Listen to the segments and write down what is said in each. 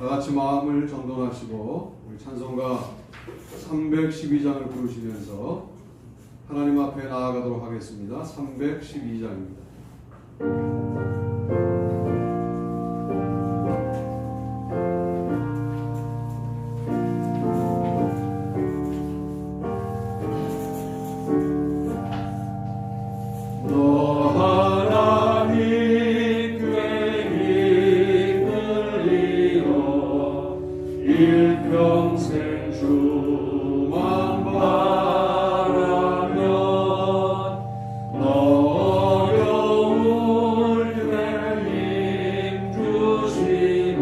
다 같이 마음을 정돈하시고 우리 찬송가 312장을 부르시면서 하나님 앞에 나아가도록 하겠습니다. 312장입니다. 일평생 주만 바라면 어려울 때 힘 주시고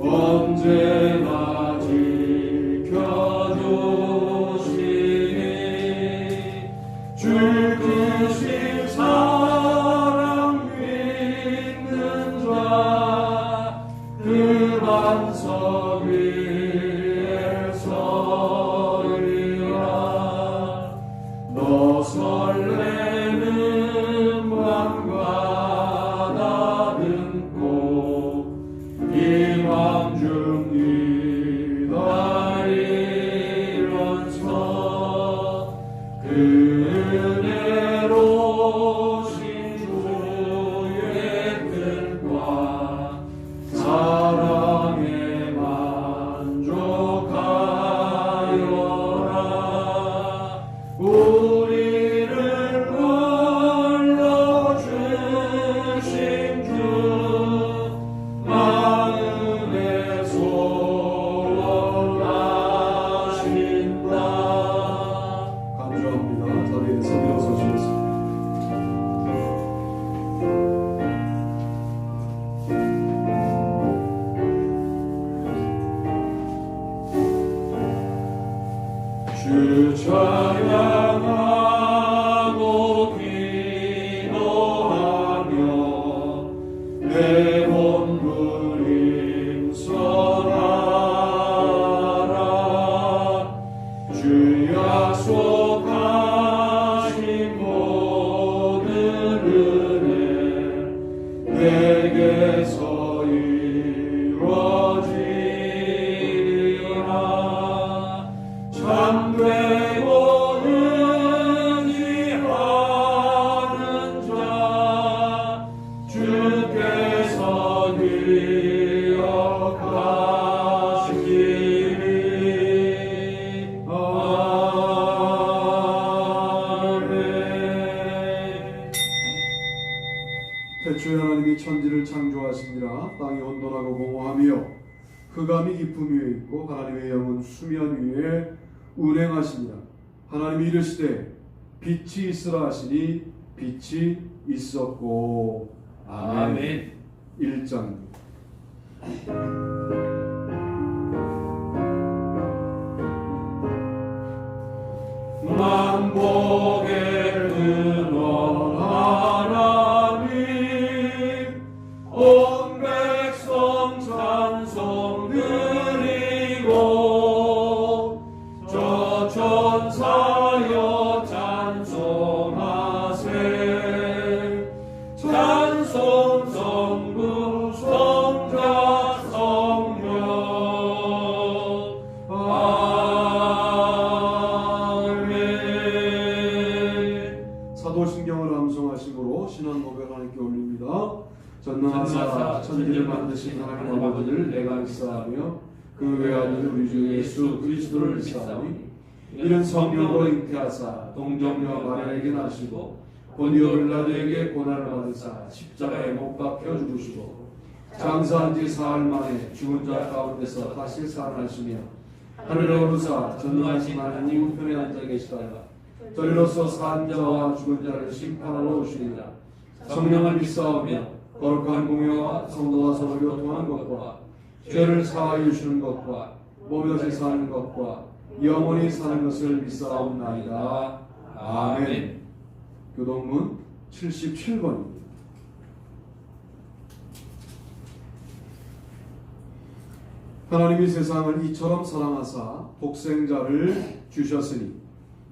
언제나 지켜주시니 주 크신 사랑 믿는 자 그 반석 위에 서리라. 너 설레는 마음과 다듬고 이맘 중 기다리면서 그 은혜로 신주의 뜻과 사랑에 만족하여라. 우리를 불러주신 주 마음에 소원하신다. 간주합니다. 자리에서 일어서시겠습니다. 주 찬양하고 기도하며 내 몸부림 선하라. 주 약속하신 모든 은혜 내게서 이루어지리라. 참되고 의지하는 자 주께서 기억하시리니. 아멘. 태초에 하나님이 천지를 창조하시니라. 땅이 혼돈하고 공허하며 흑암이 깊음 위에 있고 하나님의 영은 수면 위에 운행하시니라. 하나님이 이르시되 빛이 있으라 하시니 빛이 있었고. 아멘. 1장입니다. 만복의 근원 하나님 온 백성 찬송 드리고 저 천사여 찬송하세. 찬송 성부 성자 성령. 사도신경을 암송하심으로 신앙 고백 하나님께 올립니다. 전능하사 천지를 만드신 하나님 아버지를 내가 믿사하며 그 외아들 우리 주 예수 그리스도를 믿사하니 이는 성령으로 잉태하사 동정녀 마리아에게 나시고 본디오 빌라도에게 고난을 받으사 십자가에 못 박혀 죽으시고 장사한 지 사흘 만에 죽은 자 가운데서 다시 살아나시며 하늘에 오르사 전능하신 하나님 우편에 앉아 계시다가 저리로서 산 자와 죽은 자를 심판하러 오시리라. 성령을 믿사오며 거룩한 공회와 성도와 서로 교통하는 것과 죄를 사하여 주시는 것과 몸에 사는 것과 영원히 사는 것을 믿사옵나이다. 아멘. 교동문 77번입니다. 하나님이 세상을 이처럼 사랑하사 독생자를 주셨으니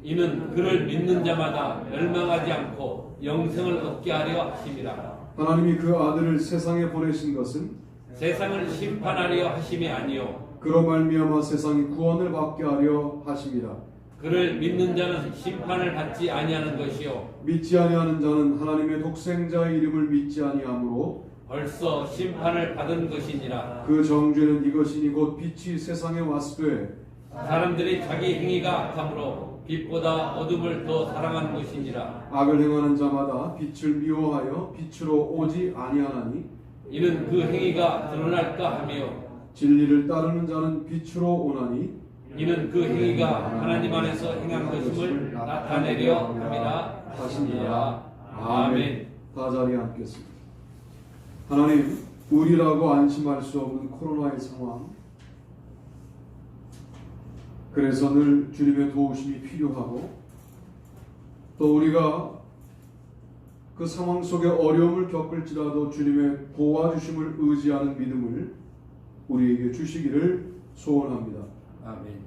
이는 그를 믿는 자마다 멸망하지 않고 영생을 얻게 하려 하심이라. 하나님이 그 아들을 세상에 보내신 것은 세상을 심판하려 하심이 아니요 그로 말미암아 세상이 구원을 받게 하려 하심이라. 그를 믿는 자는 심판을 받지 아니하는 것이요 믿지 아니하는 자는 하나님의 독생자의 이름을 믿지 아니하므로 벌써 심판을 받은 것이니라. 그 정죄는 이것이니 곧 빛이 세상에 왔으되 사람들이 자기 행위가 악함으로 빛보다 어둠을 더 사랑한 것이니라. 악을 행하는 자마다 빛을 미워하여 빛으로 오지 아니하나니 이는 그 행위가 드러날까 하며 진리를 따르는 자는 빛으로 오나니 이는 그 행위가 하나님 안에서 행한 것임을 나타내려 함이라 하시니라. 아멘. 다 자리에 앉겠습니다. 하나님, 우리라고 안심할 수 없는 코로나의 상황, 그래서 늘 주님의 도우심이 필요하고 또 우리가 그 상황 속에 어려움을 겪을지라도 주님의 도와주심을 의지하는 믿음을 우리에게 주시기를 소원합니다. 아멘.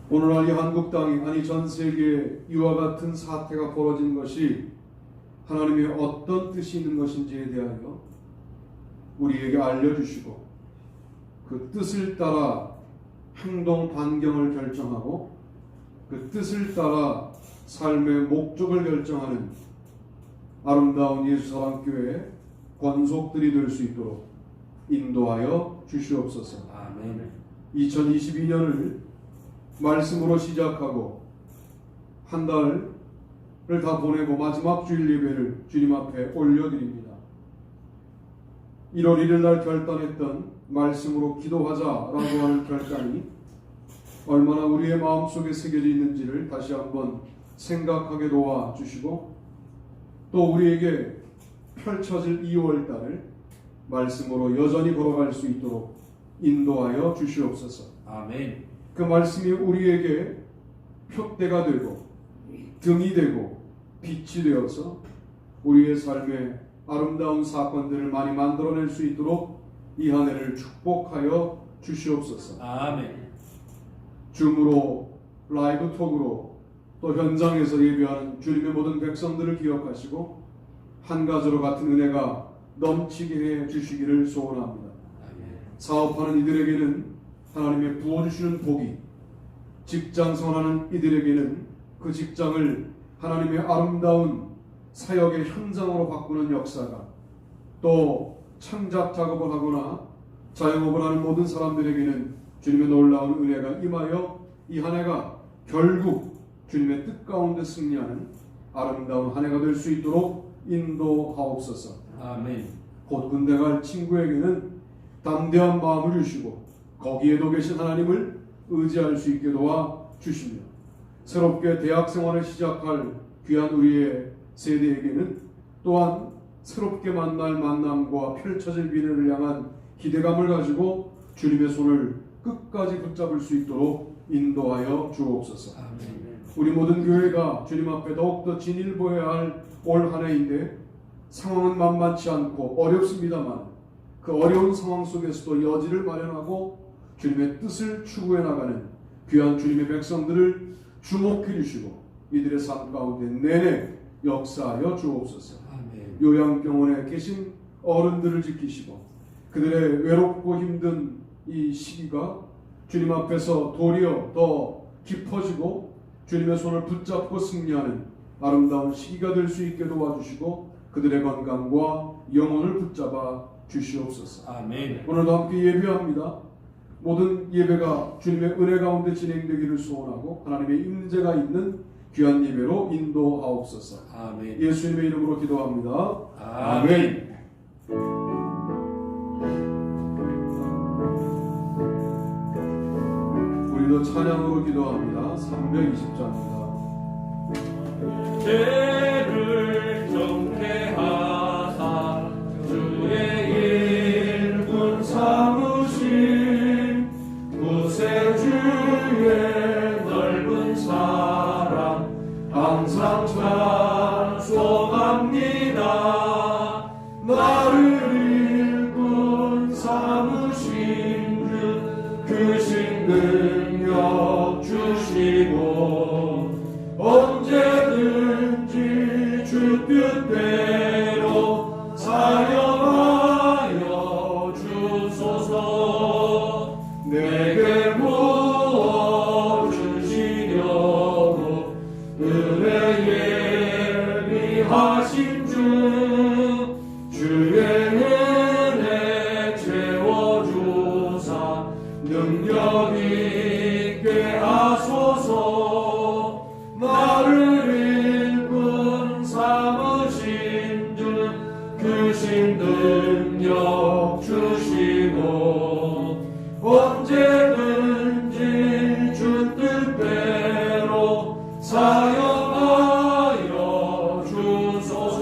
오늘날 이 한국 땅이 아니 전 세계에 이와 같은 사태가 벌어진 것이 하나님의 어떤 뜻이 있는 것인지에 대하여 우리에게 알려주시고 그 뜻을 따라 행동 반경을 결정하고 그 뜻을 따라 삶의 목적을 결정하는 아름다운 예수사랑교회 권속들이 될 수 있도록 인도하여 주시옵소서. 아멘. 2022년을 말씀으로 시작하고 한 달을 다 보내고 마지막 주일 예배를 주님 앞에 올려드립니다. 1월 1일 날 결단했던 말씀으로 기도하자라고 하는 결단이 얼마나 우리의 마음속에 새겨져 있는지를 다시 한번 생각하게 도와주시고 또 우리에게 펼쳐질 2월 달을 말씀으로 여전히 걸어갈 수 있도록 인도하여 주시옵소서. 아멘. 그 말씀이 우리에게 표대가 되고 등이 되고 빛이 되어서 우리의 삶에 아름다운 사건들을 많이 만들어낼 수 있도록 이 한 해를 축복하여 주시옵소서. 아멘. 줌으로 라이브 톡으로 또 현장에서 예배하는 주님의 모든 백성들을 기억하시고 한 가지로 같은 은혜가 넘치게 해 주시기를 소원합니다. 사업하는 이들에게는 하나님의 부어주시는 복이, 직장 생활하는 이들에게는 그 직장을 하나님의 아름다운 사역의 현장으로 바꾸는 역사가, 또 창작 작업을 하거나 자영업을 하는 모든 사람들에게는 주님의 놀라운 은혜가 임하여 이 한 해가 결국 주님의 뜻 가운데 승리하는 아름다운 한 해가 될 수 있도록 인도하옵소서. 아멘. 곧 군대 갈 친구에게는 담대한 마음을 주시고 거기에도 계신 하나님을 의지할 수 있게 도와 주시며 새롭게 대학 생활을 시작할 귀한 우리의 세대에게는 또한 새롭게 만날 만남과 펼쳐질 미래를 향한 기대감을 가지고 주님의 손을 끝까지 붙잡을 수 있도록 인도하여 주옵소서. 아멘. 우리 모든 교회가 주님 앞에 더욱더 진일보해야 할 올 한 해인데 상황은 만만치 않고 어렵습니다만 그 어려운 상황 속에서도 여지를 마련하고 주님의 뜻을 추구해 나가는 귀한 주님의 백성들을 주목해 주시고 이들의 삶 가운데 내내 역사하여 주옵소서. 아멘. 요양병원에 계신 어른들을 지키시고 그들의 외롭고 힘든 이 시기가 주님 앞에서 도리어 더 깊어지고 주님의 손을 붙잡고 승리하는 아름다운 시기가 될 수 있게 도와주시고 그들의 건강과 영혼을 붙잡아 주시옵소서. 아멘. 오늘도 함께 예배합니다. 모든 예배가 주님의 은혜 가운데 진행되기를 소원하고 하나님의 임재가 있는 귀한 예배로 인도하옵소서. 아멘. 예수님의 이름으로 기도합니다. 아멘. 우리도 찬양으로 기도합니다. 320장입니다. 죄를 정케하사 주의 일꾼 삼으신 구세주의 넓은 사랑 항상 찬송합니다. 나를 일꾼 삼으신 주 크신 능력 주시고 언제든지 주 뜻대로 사역하여 하신 주 주의 은혜 채워주사 능력 있게 하소서. 나를 일꾼 삼으신 주 크신 능력 주시고 언제든지 주 뜻대로 사용하여 주소서.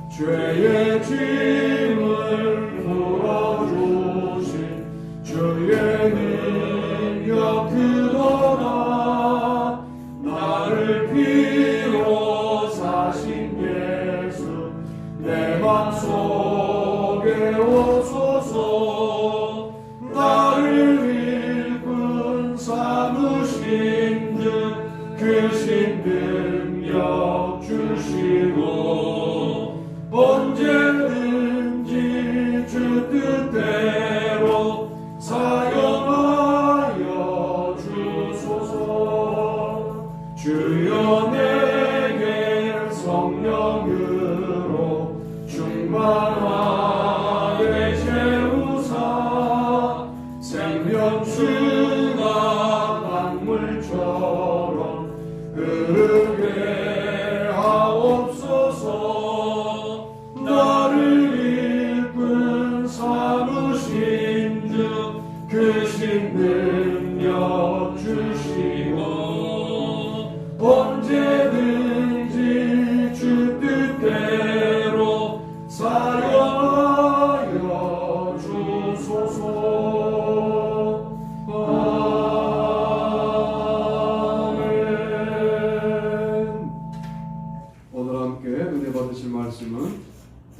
죄의 짐을 풀어주신 주의 능력 그러나 나를 비롯하신 예수 내 맘속에 오소서. 나를 일꾼 삼으신 주 크신 능력 주시고 언제든지 주 뜻대로 사용하여 주소서. 주여 내게 성령으로 충만하게 채우사 생명수가 강물처럼 흐르게 하옵소서. 나를 일꾼 삼으신 주 크신 능력 주시고 언제든지 주 뜻대로 사용하여 주소서. 아멘. 오늘 함께 은혜 받으실 말씀은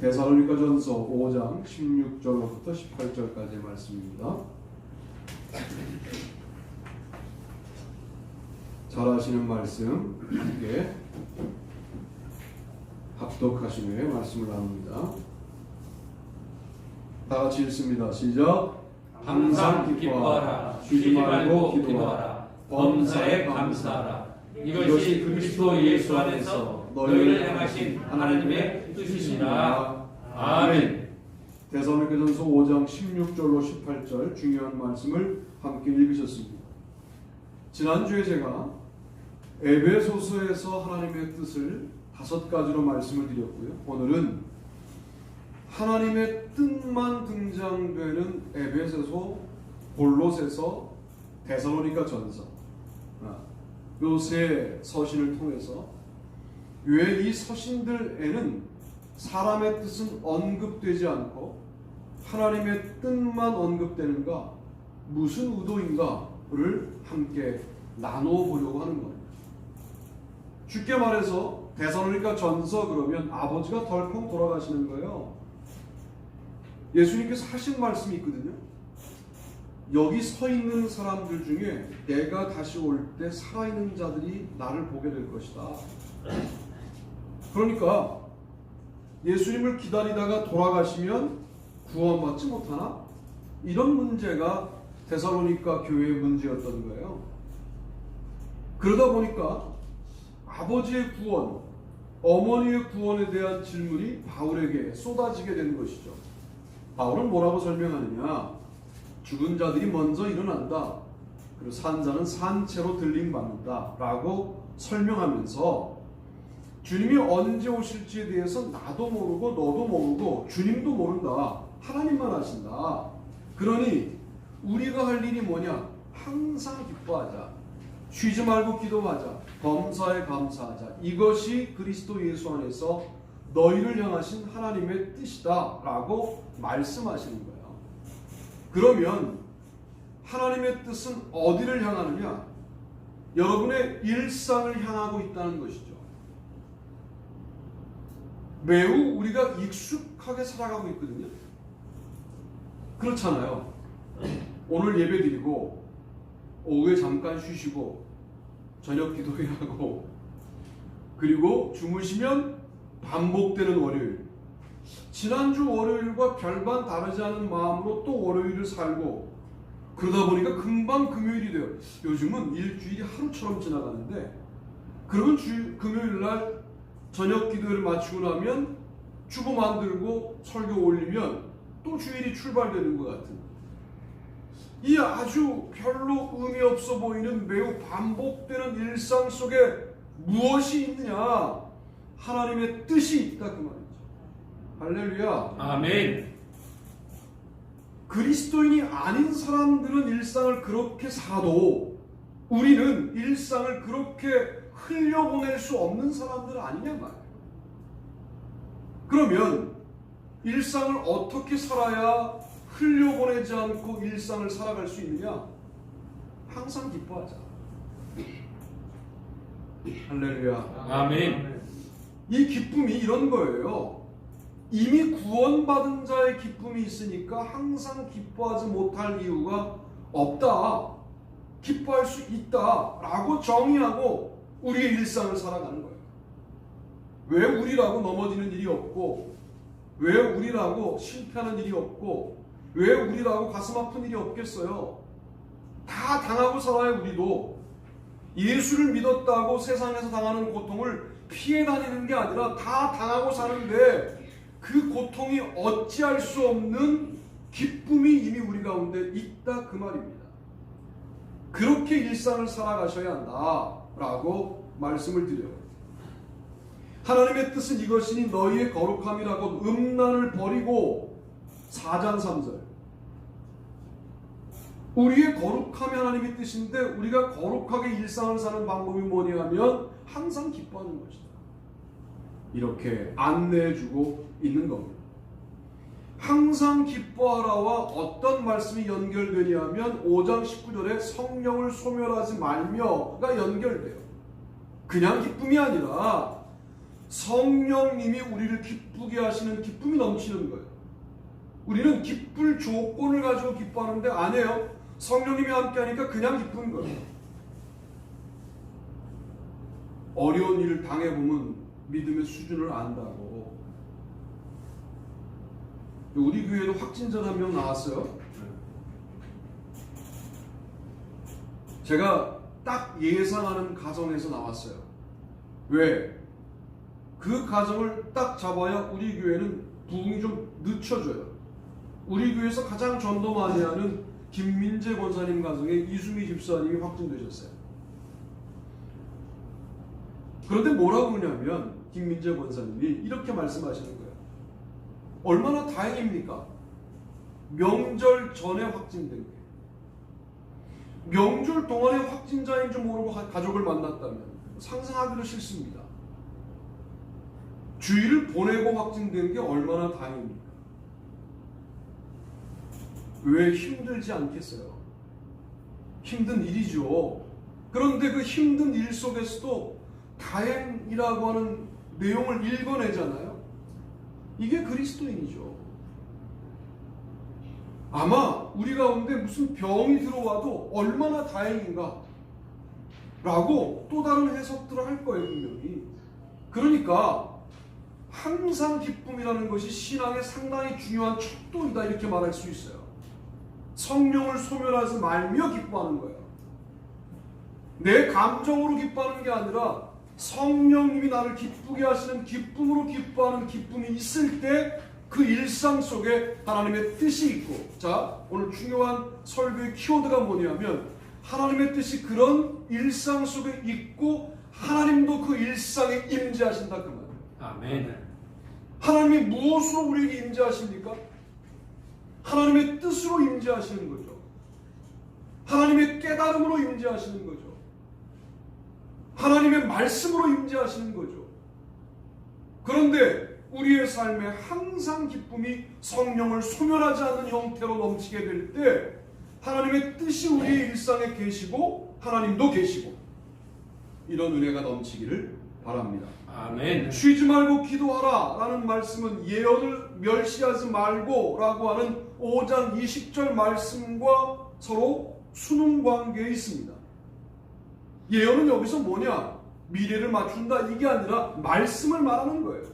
데살로니가전서 5장 16절로부터 18절까지의 말씀입니다. 잘 아시는 말씀 함께 합독하신 후에 말씀을 나눕니다. 다 같이 읽습니다. 시작. 항상 기뻐하라. 쉬지 말고 기도하라. 범사에 감사하라. 이것이 그리스도 예수 안에서 너희를 향하신 하나님의 뜻이시라. 아멘. 데살로니가전서 5장 16절로 18절 중요한 말씀을 함께 읽으셨습니다. 지난주에 제가 에베소서에서 하나님의 뜻을 5가지로 말씀을 드렸고요. 오늘은 하나님의 뜻만 등장되는 에베소서, 골로새서, 데살로니가전서 요 세 서신을 통해서 왜 이 서신들에는 사람의 뜻은 언급되지 않고 하나님의 뜻만 언급되는가, 무슨 의도인가를 함께 나누어 보려고 하는 겁니다. 쉽게 말해서 데살로니가전서 그러면 아버지가 덜컹 돌아가시는 거예요. 예수님께서 하신 말씀이 있거든요. 여기 서 있는 사람들 중에 내가 다시 올 때 살아있는 자들이 나를 보게 될 것이다. 그러니까 예수님을 기다리다가 돌아가시면 구원받지 못하나? 이런 문제가 데살로니가 교회의 문제였던 거예요. 그러다 보니까 아버지의 구원, 어머니의 구원에 대한 질문이 바울에게 쏟아지게 된 것이죠. 바울은 뭐라고 설명하느냐? 죽은 자들이 먼저 일어난다. 그리고 산 자는 산채로 들림받는다 라고 설명하면서 주님이 언제 오실지에 대해서 나도 모르고 너도 모르고 주님도 모른다. 하나님만 아신다. 그러니 우리가 할 일이 뭐냐? 항상 기뻐하자. 쉬지 말고 기도하자. 범사에 감사하자. 이것이 그리스도 예수 안에서 너희를 향하신 하나님의 뜻이다 라고 말씀하시는 거예요. 그러면 하나님의 뜻은 어디를 향하느냐? 여러분의 일상을 향하고 있다는 것이죠. 매우 우리가 익숙하게 살아가고 있거든요. 그렇잖아요. 오늘 예배 드리고 오후에 잠깐 쉬시고 저녁 기도회하고 그리고 주무시면 반복되는 월요일. 지난주 월요일과 별반 다르지 않은 마음으로 또 월요일을 살고 그러다 보니까 금방 금요일이 돼요. 요즘은 일주일이 하루처럼 지나가는데 그러면 금요일 날 저녁 기도를 마치고 나면 주보 만들고 설교 올리면 또 주일이 출발되는 것 같은 이 아주 별로 의미 없어 보이는 매우 반복되는 일상 속에 무엇이 있느냐? 하나님의 뜻이 있다 그 말이죠. 할렐루야. 아멘. 그리스도인이 아닌 사람들은 일상을 그렇게 사도 우리는 일상을 그렇게 흘려보낼 수 없는 사람들은 아니냐 말이에요. 그러면 일상을 어떻게 살아야 흘려보내지 않고 일상을 살아갈 수 있느냐? 항상 기뻐하자. 할렐루야. 아멘. 이 기쁨이 이런 거예요. 이미 구원받은 자의 기쁨이 있으니까 항상 기뻐하지 못할 이유가 없다. 기뻐할 수 있다라고 정의하고 우리의 일상을 살아가는 거예요. 왜 우리라고 넘어지는 일이 없고, 왜 우리라고 실패하는 일이 없고, 왜 우리라고 가슴 아픈 일이 없겠어요? 다 당하고 살아요. 우리도 예수를 믿었다고 세상에서 당하는 고통을 피해 다니는 게 아니라 다 당하고 사는데 그 고통이 어찌할 수 없는 기쁨이 이미 우리 가운데 있다 그 말입니다. 그렇게 일상을 살아가셔야 한다라고 말씀을 드려요. 하나님의 뜻은 이것이니 너희의 거룩함이라고 음란을 버리고 4장 3절 우리의 거룩함이 하나님의 뜻인데 우리가 거룩하게 일상을 사는 방법이 뭐냐면 항상 기뻐하는 것이다. 이렇게 안내해주고 있는 겁니다. 항상 기뻐하라와 어떤 말씀이 연결되냐면 5장 19절에 성령을 소멸하지 말며가 연결돼요. 그냥 기쁨이 아니라 성령님이 우리를 기쁘게 하시는 기쁨이 넘치는 거예요. 우리는 기쁠 조건을 가지고 기뻐하는데 아니에요. 성령님이 함께하니까 그냥 기쁜 거예요. 어려운 일을 당해보면 믿음의 수준을 안다고. 우리 교회에도 확진자 한 명 나왔어요. 제가 딱 예상하는 가정에서 나왔어요. 왜? 그 가정을 딱 잡아야 우리 교회는 부흥이 좀 늦춰져요. 우리 교회에서 가장 전도 많이 하는 김민재 권사님 가정에 이수미 집사님이 확진되셨어요. 그런데 뭐라고 그러냐면 김민재 권사님이 이렇게 말씀하시는 거예요. 얼마나 다행입니까? 명절 전에 확진된 게. 명절 동안에 확진자인 줄 모르고 가족을 만났다면 상상하기도 싫습니다. 주일을 보내고 확진된 게 얼마나 다행입니까? 왜 힘들지 않겠어요? 힘든 일이죠. 그런데 그 힘든 일 속에서도 다행이라고 하는 내용을 읽어내잖아요. 이게 그리스도인이죠. 아마 우리 가운데 무슨 병이 들어와도 얼마나 다행인가 라고 또 다른 해석들을 할 거예요. 분명히. 그러니까 항상 기쁨이라는 것이 신앙의 상당히 중요한 척도이다 이렇게 말할 수 있어요. 성령을 소멸하지 말며 기뻐하는 거예요. 내 감정으로 기뻐하는 게 아니라 성령님이 나를 기쁘게 하시는 기쁨으로 기뻐하는 기쁨이 있을 때 그 일상 속에 하나님의 뜻이 있고, 자 오늘 중요한 설교의 키워드가 뭐냐면 하나님의 뜻이 그런 일상 속에 있고 하나님도 그 일상에 임재하신다 그 말이에요. 아멘. 하나님이 무엇으로 우리에게 임재하십니까? 하나님의 뜻으로 임재하시는 거죠. 하나님의 깨달음으로 임재하시는 거죠. 하나님의 말씀으로 임재하시는 거죠. 그런데 우리의 삶에 항상 기쁨이 성령을 소멸하지 않는 형태로 넘치게 될 때 하나님의 뜻이 우리의 일상에 계시고 하나님도 계시고 이런 은혜가 넘치기를 바랍니다. 아멘. 쉬지 말고 기도하라 라는 말씀은 예언을 멸시하지 말고 라고 하는 5장 20절 말씀과 서로 수능관계에 있습니다. 예언은 여기서 뭐냐? 미래를 맞춘다 이게 아니라 말씀을 말하는 거예요.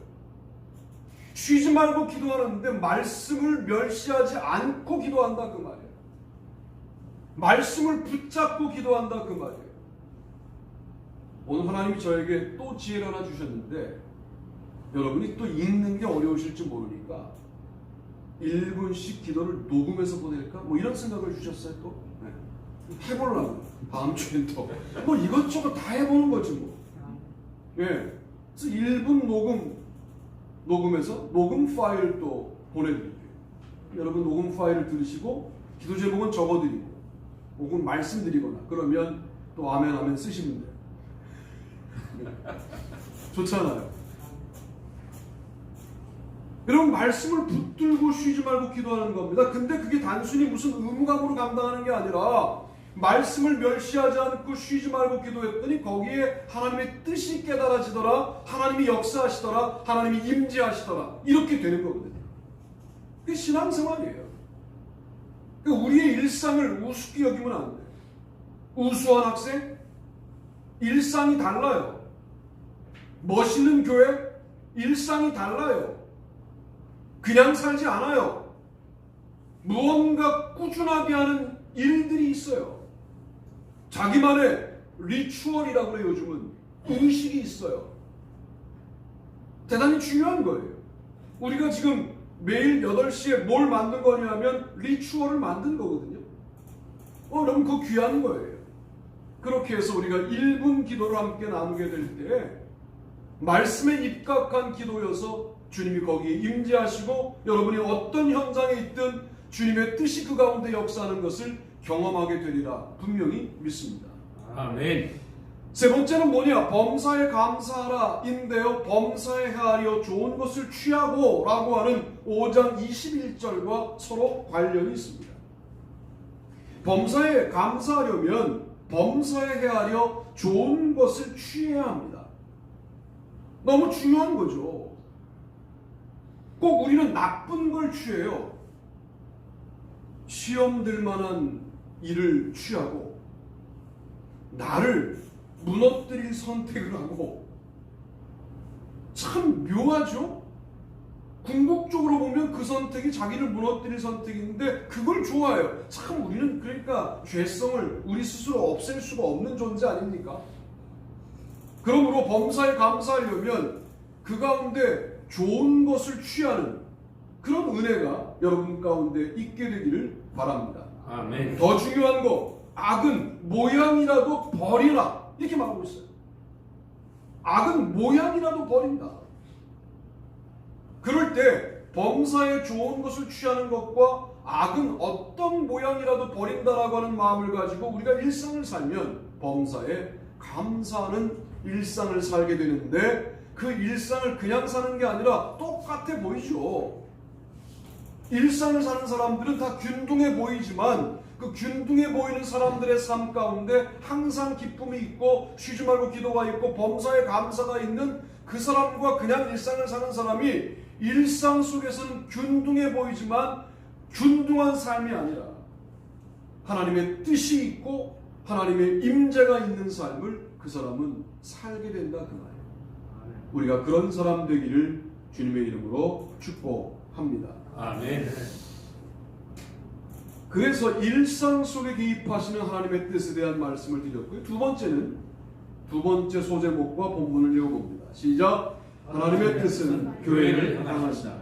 쉬지 말고 기도하는데 말씀을 멸시하지 않고 기도한다 그 말이에요. 말씀을 붙잡고 기도한다 그 말이에요. 오늘 하나님이 저에게 또 지혜를 하나 주셨는데 여러분이 또 읽는 게 어려우실지 모르니까 1분씩 기도를 녹음해서 보낼까? 뭐 이런 생각을 주셨어요 또? 네. 해보려고 다음 주엔 또 뭐 이것저것 다 해보는 거지 뭐. 예. 그래서 1분 녹음해서 녹음 파일 또 보내드릴게요. 여러분 녹음 파일을 들으시고 기도 제목은 적어드리고 혹은 말씀드리거나 그러면 또 아멘 쓰시면 돼요. 좋잖아요. 여러분 말씀을 붙들고 쉬지 말고 기도하는 겁니다. 근데 그게 단순히 무슨 의무감으로 감당하는 게 아니라 말씀을 멸시하지 않고 쉬지 말고 기도했더니 거기에 하나님의 뜻이 깨달아지더라, 하나님이 역사하시더라, 하나님이 임재하시더라, 이렇게 되는 거거든요. 그게 신앙생활이에요. 그러니까 우리의 일상을 우습게 여기면 안 돼요. 우수한 학생? 일상이 달라요. 멋있는 교회? 일상이 달라요. 그냥 살지 않아요. 무언가 꾸준하게 하는 일들이 있어요. 자기만의 리추얼이라고 그래요. 요즘은 의식이 있어요. 대단히 중요한 거예요. 우리가 지금 매일 8시에 뭘 만든 거냐면 리추얼을 만든 거거든요. 여러분 그거 귀한 거예요. 그렇게 해서 우리가 1분 기도를 함께 나누게 될 때 말씀에 입각한 기도여서 주님이 거기에 임재하시고 여러분이 어떤 현장에 있든 주님의 뜻이 그 가운데 역사하는 것을 경험하게 되리라 분명히 믿습니다. 아멘. 세 번째는 뭐냐? 범사에 감사하라 인데요. 범사에 헤아려 좋은 것을 취하고 라고 하는 5장 21절과 서로 관련이 있습니다. 범사에 감사하려면 범사에 헤아려 좋은 것을 취해야 합니다. 너무 중요한 거죠. 꼭 우리는 나쁜 걸 취해요. 시험 들 만한 일을 취하고 나를 무너뜨릴 선택을 하고 참 묘하죠? 궁극적으로 보면 그 선택이 자기를 무너뜨릴 선택인데 그걸 좋아해요. 참 우리는 그러니까 죄성을 우리 스스로 없앨 수가 없는 존재 아닙니까? 그러므로 범사에 감사하려면 그 가운데 좋은 것을 취하는 그런 은혜가 여러분 가운데 있게 되기를 바랍니다. 아멘. 더 중요한 거, 악은 모양이라도 버리라 이렇게 말하고 있어요. 악은 모양이라도 버린다. 그럴 때 범사에 좋은 것을 취하는 것과 악은 어떤 모양이라도 버린다라고 하는 마음을 가지고 우리가 일상을 살면 범사에 감사하는 일상을 살게 되는데 그 일상을 그냥 사는 게 아니라 똑같아 보이죠. 일상을 사는 사람들은 다 균등해 보이지만 그 균등해 보이는 사람들의 삶 가운데 항상 기쁨이 있고 쉬지 말고 기도가 있고 범사에 감사가 있는 그 사람과 그냥 일상을 사는 사람이 일상 속에서는 균등해 보이지만 균등한 삶이 아니라 하나님의 뜻이 있고 하나님의 임재가 있는 삶을 그 사람은 살게 된다 그 말이에요. 우리가 그런 사람 되기를 주님의 이름으로 축복합니다. 아멘. 그래서 일상 속에 개입하시는 하나님의 뜻에 대한 말씀을 드렸고요. 두 번째 소제목과 본문을 읽어봅니다. 시작. 하나님의 뜻은 교회를 향하시다.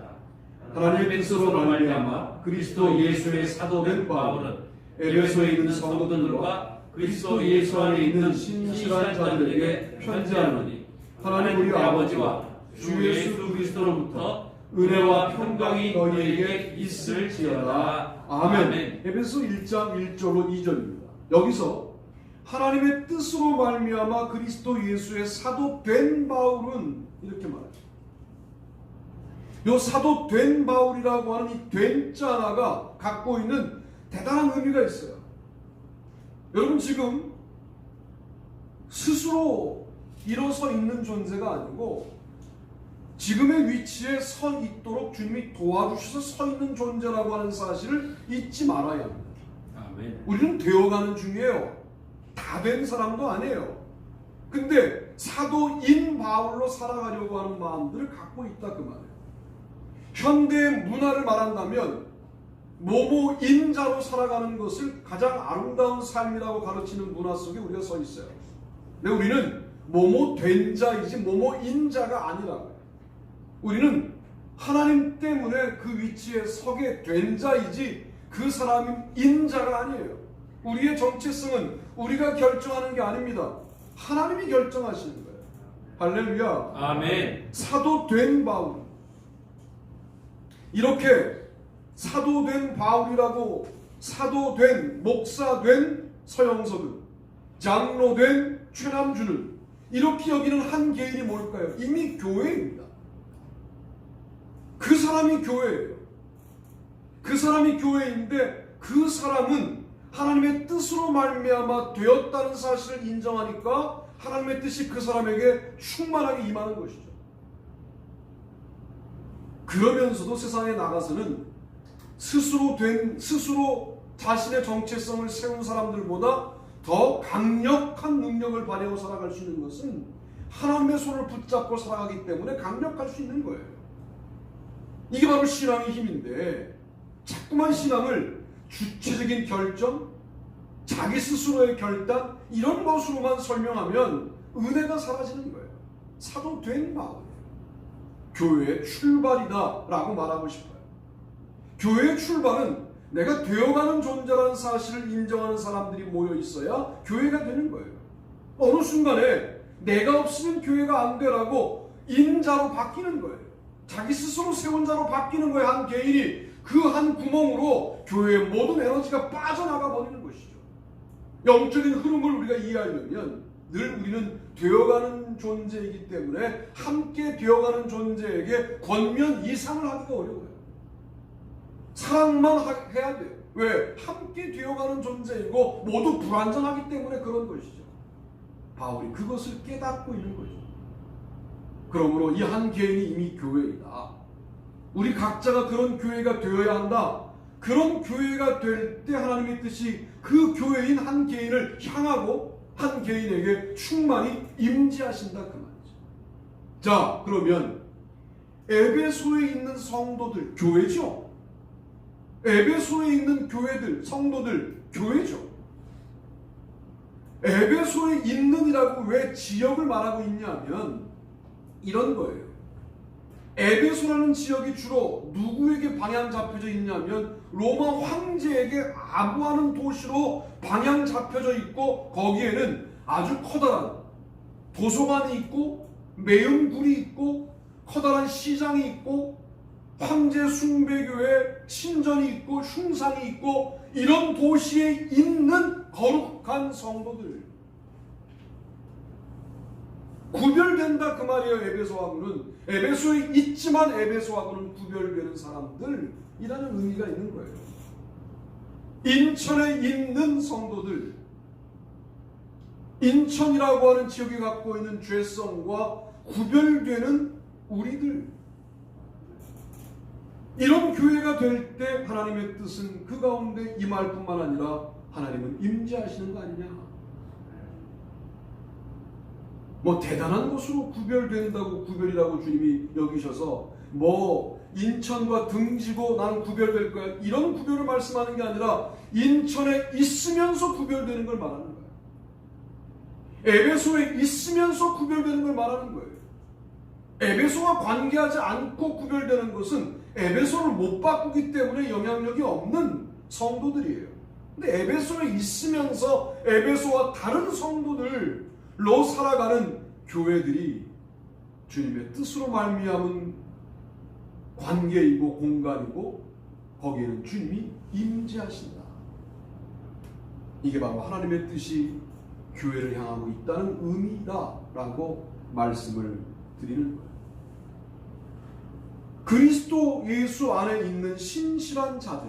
하나님의 뜻으로 말미암아 그리스도 예수의 사도된 바울은 에베소에 있는 성도들과 그리스도 예수 안에 있는 신실한 자들에게 편지하노니 하나님 우리 아버지와 주 예수 그리스도로부터 은혜와 평강이 너희에게 있을지어다. 아멘. 에베소 1장 1절로 2절입니다. 여기서 하나님의 뜻으로 말미암아 그리스도 예수의 사도 된 바울은 이렇게 말하죠. 요 사도 된 바울이라고 하는 이 된자 하나가 갖고 있는 대단한 의미가 있어요. 여러분 지금 스스로 일어서 있는 존재가 아니고 지금의 위치에 서 있도록 주님이 도와주셔서 서 있는 존재라고 하는 사실을 잊지 말아야 합니다. 아멘. 우리는 되어가는 중이에요. 다 된 사람도 아니에요. 근데 사도인 바울로 살아가려고 하는 마음들을 갖고 있다 그 말이에요. 현대 문화를 말한다면 모모인자로 살아가는 것을 가장 아름다운 삶이라고 가르치는 문화 속에 우리가 서 있어요. 근데 우리는 모모된자이지 모모인자가 아니라고요. 우리는 하나님 때문에 그 위치에 서게 된 자이지 그 사람이 인자가 아니에요. 우리의 정체성은 우리가 결정하는 게 아닙니다. 하나님이 결정하시는 거예요. 할렐루야. 아멘. 사도 된 바울, 이렇게 사도 된 바울이라고 사도 된 목사 된 서영석은 장로 된 최남준은 이렇게 여기는 한 개인이 뭘까요? 이미 교회입니다. 그 사람이 교회예요. 그 사람이 교회인데 그 사람은 하나님의 뜻으로 말미암아 되었다는 사실을 인정하니까 하나님의 뜻이 그 사람에게 충만하게 임하는 것이죠. 그러면서도 세상에 나가서는 스스로 자신의 정체성을 세운 사람들보다 더 강력한 능력을 발휘하고 살아갈 수 있는 것은 하나님의 손을 붙잡고 살아가기 때문에 강력할 수 있는 거예요. 이게 바로 신앙의 힘인데 자꾸만 신앙을 주체적인 결정, 자기 스스로의 결단 이런 것으로만 설명하면 은혜가 사라지는 거예요. 사도 된 바울, 교회의 출발이다 라고 말하고 싶어요. 교회의 출발은 내가 되어가는 존재라는 사실을 인정하는 사람들이 모여 있어야 교회가 되는 거예요. 어느 순간에 내가 없으면 교회가 안 되라고 인자로 바뀌는 거예요. 자기 스스로 세운 자로 바뀌는 거예요. 한 개인이 그 한 구멍으로 교회의 모든 에너지가 빠져나가 버리는 것이죠. 영적인 흐름을 우리가 이해하려면 늘 우리는 되어가는 존재이기 때문에 함께 되어가는 존재에게 권면 이상을 하기가 어려워요. 사랑만 해야 돼요. 왜? 함께 되어가는 존재이고 모두 불완전하기 때문에 그런 것이죠. 바울이 그것을 깨닫고 있는 거죠. 그러므로 이 한 개인이 이미 교회이다. 우리 각자가 그런 교회가 되어야 한다. 그런 교회가 될 때 하나님의 뜻이 그 교회인 한 개인을 향하고 한 개인에게 충만히 임재하신다 그 말이죠. 자, 그러면 에베소에 있는 성도들 교회죠. 에베소에 있는 교회들, 성도들 교회죠. 에베소에 있는이라고 왜 지역을 말하고 있냐면 이런 거예요. 에베소라는 지역이 주로 누구에게 방향 잡혀져 있냐면 로마 황제에게 아부하는 도시로 방향 잡혀져 있고 거기에는 아주 커다란 도서관이 있고 매음굴이 있고 커다란 시장이 있고 황제 숭배교회 신전이 있고 흉상이 있고 이런 도시에 있는 거룩한 성도들 구별된다 그 말이에요. 에베소하고는 에베소에 있지만 에베소하고는 구별되는 사람들이라는 의미가 있는 거예요. 인천에 있는 성도들, 인천이라고 하는 지역이 갖고 있는 죄성과 구별되는 우리들, 이런 교회가 될 때 하나님의 뜻은 그 가운데 임할 뿐만 아니라 하나님은 임재하시는 거 아니냐. 뭐 대단한 것으로 구별된다고 구별이라고 주님이 여기셔서 뭐 인천과 등지고 나는 구별될 거야 이런 구별을 말씀하는 게 아니라 인천에 있으면서 구별되는 걸 말하는 거예요. 에베소에 있으면서 구별되는 걸 말하는 거예요. 에베소와 관계하지 않고 구별되는 것은 에베소를 못 바꾸기 때문에 영향력이 없는 성도들이에요. 근데 에베소에 있으면서 에베소와 다른 성도들로 살아가는 교회들이 주님의 뜻으로 말미암은 관계이고 공간이고 거기에는 주님이 임재하신다. 이게 바로 하나님의 뜻이 교회를 향하고 있다는 의미다라고 말씀을 드리는 거예요. 그리스도 예수 안에 있는 신실한 자들,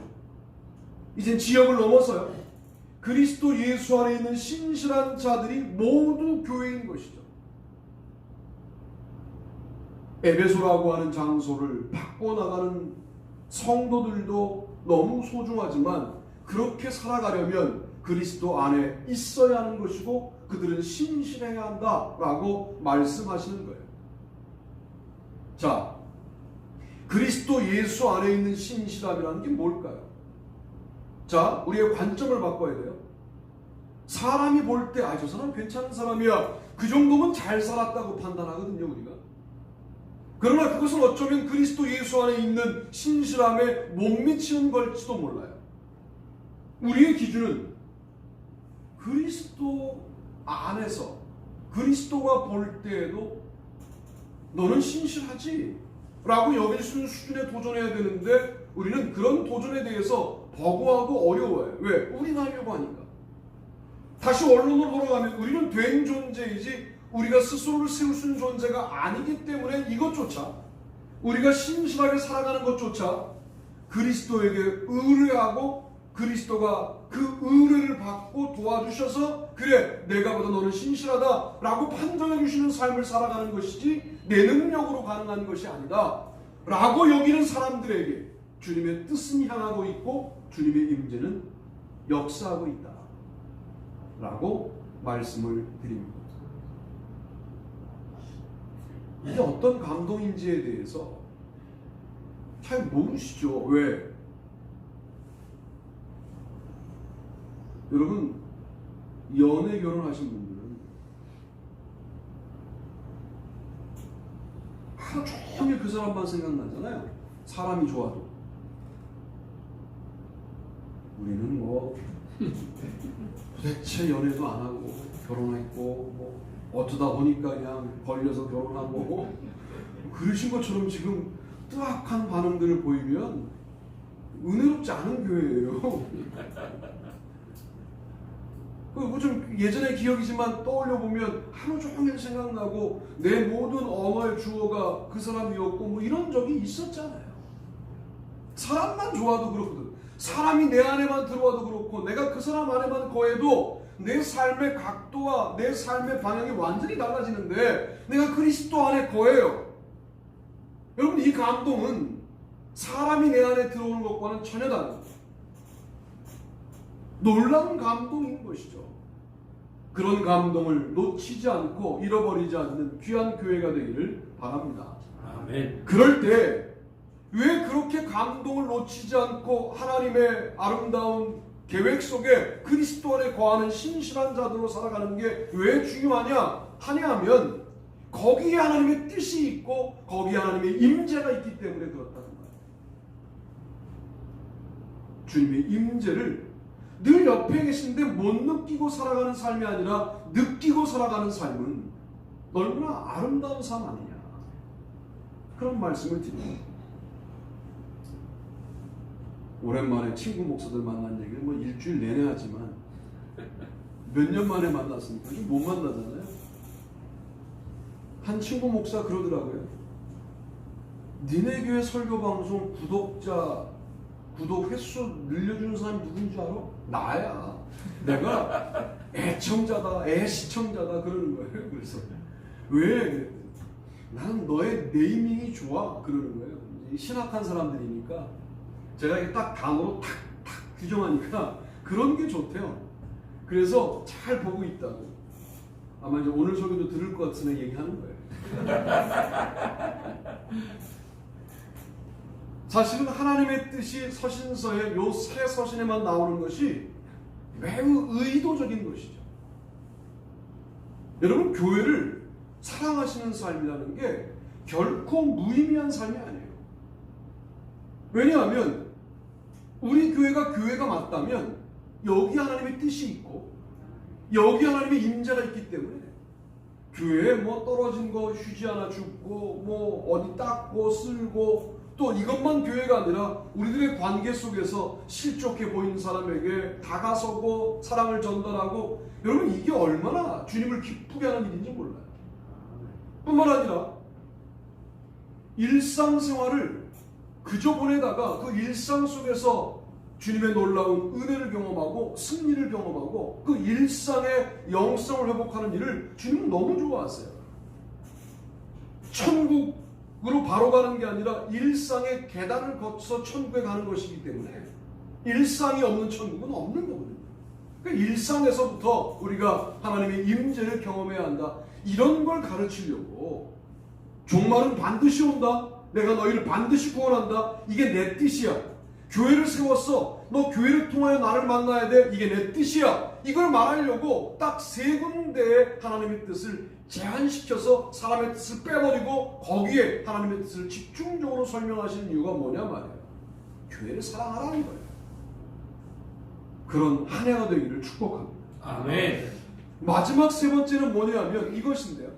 이젠 지역을 넘어서요. 그리스도 예수 안에 있는 신실한 자들이 모두 교회인 것이죠. 에베소라고 하는 장소를 바꿔나가는 성도들도 너무 소중하지만 그렇게 살아가려면 그리스도 안에 있어야 하는 것이고 그들은 신실해야 한다라고 말씀하시는 거예요. 자, 그리스도 예수 안에 있는 신실함이라는 게 뭘까요? 자, 우리의 관점을 바꿔야 돼요. 사람이 볼 때 저 사람 괜찮은 사람이야, 그 정도면 잘 살았다고 판단하거든요. 우리가 그러나 그것은 어쩌면 그리스도 예수 안에 있는 신실함에 못 미치는 걸지도 몰라요. 우리의 기준은 그리스도 안에서 그리스도가 볼 때에도 너는 신실하지? 라고 여길 수 있는 수준에 도전해야 되는데 우리는 그런 도전에 대해서 버거워하고 어려워요. 왜? 우리는 하려고 하니까. 다시 원론으로 돌아가면 우리는 된 존재이지 우리가 스스로를 세울 수 있는 존재가 아니기 때문에 이것조차 우리가 신실하게 살아가는 것조차 그리스도에게 의뢰하고 그리스도가 그 의뢰를 받고 도와주셔서 그래 내가 보다 너는 신실하다 라고 판정해 주시는 삶을 살아가는 것이지 내 능력으로 가능한 것이 아니다 라고 여기는 사람들에게 주님의 뜻은 향하고 있고 주님의 임재는 역사하고 있다 라고 말씀을 드립니다. 이게 어떤 감동인지에 대해서 잘 모르시죠. 왜? 여러분 연애 결혼하신 분들은 하루 종일 그 사람만 생각나잖아요. 사람이 좋아도. 우리는 뭐 도대체 연애도 안 하고 결혼했고 뭐 어쩌다 보니까 그냥 걸려서 결혼하고 그러신 것처럼 지금 뜨악한 반응들을 보이면 은혜롭지 않은 교회예요. 좀 예전의 기억이지만 떠올려 보면 하루 종일 생각나고 내 모든 언어의 주어가 그 사람이었고 뭐 이런 적이 있었잖아요. 사람만 좋아도 그렇거든. 사람이 내 안에만 들어와도 그렇고 내가 그 사람 안에만 거해도 내 삶의 각도와 내 삶의 방향이 완전히 달라지는데 내가 그리스도 안에 거해요. 여러분 이 감동은 사람이 내 안에 들어오는 것과는 전혀 다릅니다. 놀라운 감동인 것이죠. 그런 감동을 놓치지 않고 잃어버리지 않는 귀한 교회가 되기를 바랍니다. 아멘. 그럴 때 왜 그렇게 감동을 놓치지 않고 하나님의 아름다운 계획 속에 그리스도 안에 거하는 신실한 자들로 살아가는 게 왜 중요하냐 하냐면 거기에 하나님의 뜻이 있고 거기에 하나님의 임재가 있기 때문에 그렇다는 거예요. 주님의 임재를 늘 옆에 계신데 못 느끼고 살아가는 삶이 아니라 느끼고 살아가는 삶은 얼마나 아름다운 삶 아니냐 그런 말씀을 드립니다. 오랜만에 친구 목사들 만난 얘기를 뭐 일주일 내내 하지만 몇 년 만에 만났으니까 좀 못 만나잖아요. 한 친구 목사 그러더라고요. 니네 교회 설교 방송 구독 횟수 늘려주는 사람이 누군지 알아? 나야. 내가 애청자다, 애시청자다 그러는 거예요. 그래서 왜? 나는 너의 네이밍이 좋아 그러는 거예요. 신학한 사람들이니까 제가 이렇게 딱 단어로 탁탁 규정하니까 그런 게 좋대요. 그래서 잘 보고 있다고. 아마 이제 오늘 설교도 들을 것 같으면 얘기하는 거예요. 사실은 하나님의 뜻이 서신서에 요 세 서신에만 나오는 것이 매우 의도적인 것이죠. 여러분 교회를 사랑하시는 삶이라는 게 결코 무의미한 삶이 아니에요. 왜냐하면 우리 교회가 맞다면 여기 하나님의 뜻이 있고 여기 하나님의 임재가 있기 때문에 교회에 뭐 떨어진 거 휴지 하나 줍고 뭐 어디 닦고 쓸고 또 이것만 교회가 아니라 우리들의 관계 속에서 실족해 보이는 사람에게 다가서고 사랑을 전달하고 여러분 이게 얼마나 주님을 기쁘게 하는 일인지 몰라요. 뿐만 아니라 일상생활을 그저 보내다가 그 일상 속에서 주님의 놀라운 은혜를 경험하고 승리를 경험하고 그 일상의 영성을 회복하는 일을 주님은 너무 좋아하세요. 천국으로 바로 가는 게 아니라 일상의 계단을 거쳐서 천국에 가는 것이기 때문에 일상이 없는 천국은 없는 거거든요. 그러니까 일상에서부터 우리가 하나님의 임재를 경험해야 한다. 이런 걸 가르치려고 종말은 반드시 온다. 내가 너희를 반드시 구원한다. 이게 내 뜻이야. 교회를 세웠어. 너 교회를 통하여 나를 만나야 돼. 이게 내 뜻이야. 이걸 말하려고 딱 세 군데에 하나님의 뜻을 제한시켜서 사람의 뜻을 빼버리고 거기에 하나님의 뜻을 집중적으로 설명하시는 이유가 뭐냐 말이에요. 교회를 사랑하라는 거예요. 그런 한 해가 되기를 축복합니다. 아멘. 마지막 세 번째는 뭐냐면 이것인데요.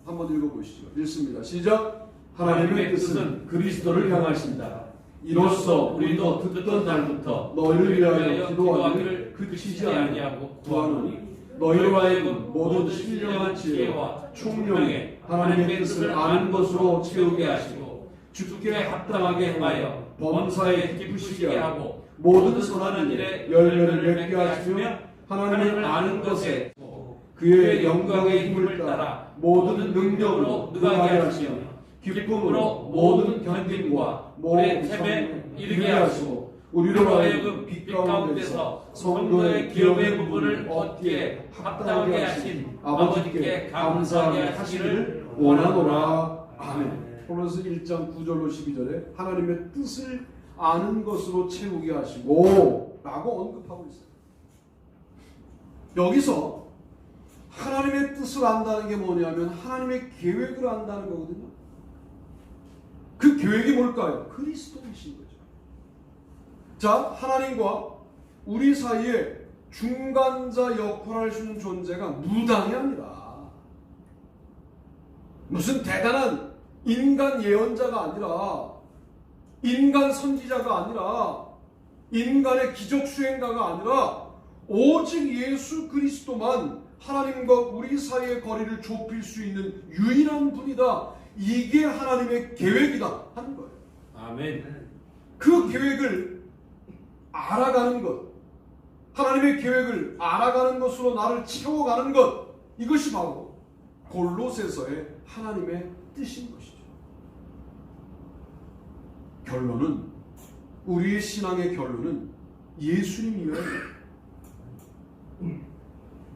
한번 읽어보시죠. 읽습니다. 시작. 하나님의 뜻은 그리스도를 향하신다. 이로써 우리도 듣던 날부터 너희를 위하여 위하여 기도하기를 그치지 아니하고 구하노니 너희로 하여금 모든 신령한 지혜와 총명에 하나님의 뜻을 아는 것으로 채우게 하시고 주께 합당하게 행하여 범사에 기쁘시게 하고 모든 선한 일에 열매를 맺게 하시며 하나님을 아는 것에 그의 영광의 힘을 따라 모든 능력으로 능하게 하시며 기쁨으로 모든 견딤과 모든 참에 이르게 하시고 우리로 하여금 빛 가운데서 성도의 기업의 부분을 얻기에 합당하게 하신 아버지께 감사하게 하시기를 원하노라. 아멘. 콜로새 1장 9절로 12절에 하나님의 뜻을 아는 것으로 채우게 하시고 라고 언급하고 있어요. 여기서 하나님의 뜻을 안다는 게 뭐냐면 하나님의 계획을 안다는 거거든요. 그 계획이 뭘까요? 그리스도이신 거죠. 자, 하나님과 우리 사이에 중간자 역할을 할 수 있는 존재가 무당이 아니라 무슨 대단한 인간 예언자가 아니라 인간 선지자가 아니라 인간의 기적 수행가가 아니라 오직 예수 그리스도만 하나님과 우리 사이의 거리를 좁힐 수 있는 유일한 분이다. 이게 하나님의 계획이다 하는 거예요. 아멘. 그 계획을 알아가는 것, 하나님의 계획을 알아가는 것으로 나를 채워가는 것, 이것이 바로 골로새서의 하나님의 뜻인 것이죠. 결론은, 우리의 신앙의 결론은 예수님이어야 해요.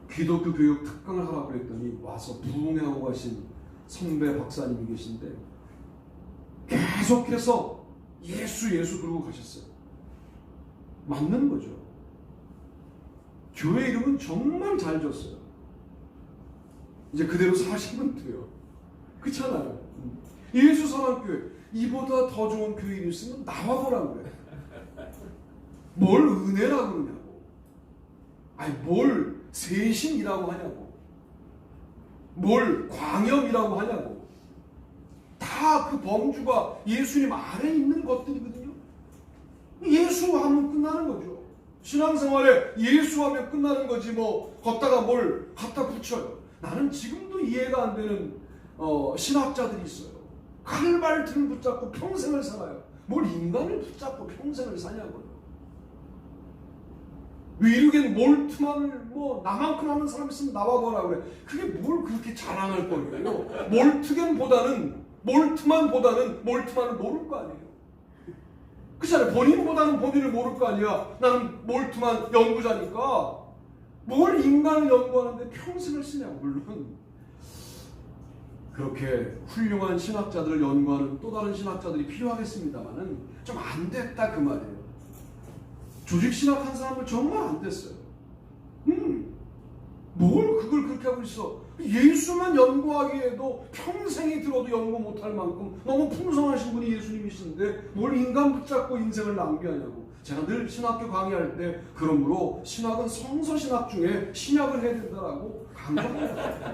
기독교 교육 특강을 하라고 그랬더니 와서 부흥하고 가신 선배 박사님이 계신데 계속해서 예수 그러고 가셨어요. 맞는 거죠. 교회 이름은 정말 잘 줬어요. 이제 그대로 사시면 돼요. 그렇잖아요. 예수 사랑교회, 이보다 더 좋은 교회 이름 있으면 나와보라고 그래. 뭘 은혜라고 그러냐고. 아니 뭘 세신이라고 하냐고. 뭘 광염이라고 하냐고. 다 그 범주가 예수님 아래에 있는 것들이거든요. 예수하면 끝나는 거죠. 신앙생활에 예수하면 끝나는 거지 뭐 걷다가 뭘 갖다 붙여요. 나는 지금도 이해가 안 되는 신학자들이 있어요. 칼발트를 붙잡고 평생을 살아요. 뭘 인간을 붙잡고 평생을 사냐고요. 위르겐 몰트만을 뭐 나만큼 하는 사람 있으면 나와보라 그래. 그게 뭘 그렇게 자랑할 거예요. 몰트만보다는 몰트만을 모를 거 아니에요. 그렇잖아요. 본인보다는 본인을 모를 거 아니야. 나는 몰트만 연구자니까. 뭘 인간을 연구하는데 평생을 쓰냐고. 물론 그렇게 훌륭한 신학자들을 연구하는 또 다른 신학자들이 필요하겠습니다만은 좀 안 됐다 그 말이에요. 조직 신학 한 사람은 정말 안 됐어요. 뭘 그걸 그렇게 하고 있어. 예수만 연구하기에도 평생이 들어도 연구 못할 만큼 너무 풍성하신 분이 예수님이신데 뭘 인간 붙잡고 인생을 낭비하냐고. 제가 늘 신학교 강의할 때 그러므로 신학은 성서신학 중에 신약을 해야 된다라고 강조합니다.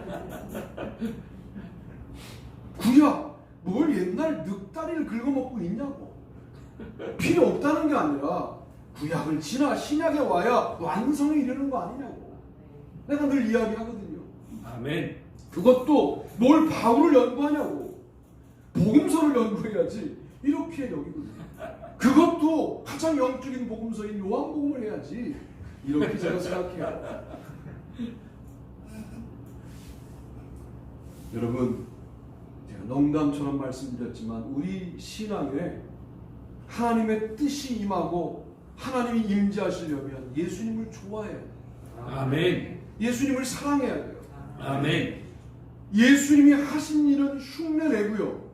구약, 뭘 옛날 늑다리를 긁어먹고 있냐고. 필요 없다는 게 아니라 구약을 지나 신약에 와야 완성에 이르는 거 아니냐고. 내가 늘 이야기하거든요. 아멘. 그것도 뭘 바울을 연구하냐고. 복음서를 연구해야지. 이렇게 여기거든요. 그것도 가장 영적인 복음서인 요한복음을 해야지. 이렇게 제가 생각해요. 여러분, 제가 농담처럼 말씀드렸지만 우리 신앙에 하나님의 뜻이 임하고 하나님이 임재하시려면 예수님을 좋아해야 돼요. 아멘. 예수님을 사랑해야 돼요. 아멘. 예수님이 하신 일은 흉내내고요.